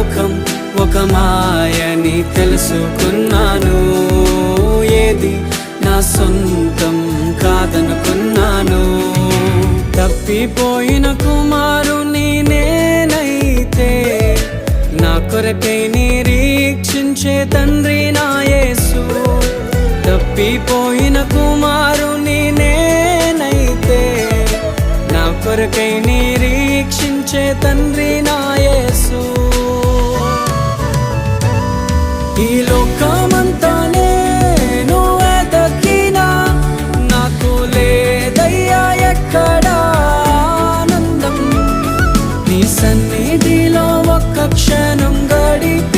లోకం ఒక మాయని తెలుసుకున్నాను. ఏది నా సొంతం కాదనుకున్నాను. తప్పిపోయిన కుమారుని నేనైతే నా కొరకై నిరీక్షించే తండ్రి నా యేసు. తప్పిపోయిన కుమారుని నేనైతే నా కొరకై నిరీక్షించే తండ్రి నా యేసు. ఈ లోకమంతా నేను వెతకినా నాకు లేదయ్యా ఎక్కడా ఆనందం. నీ సన్నిధిలో ఒక్క క్షణం గడిపి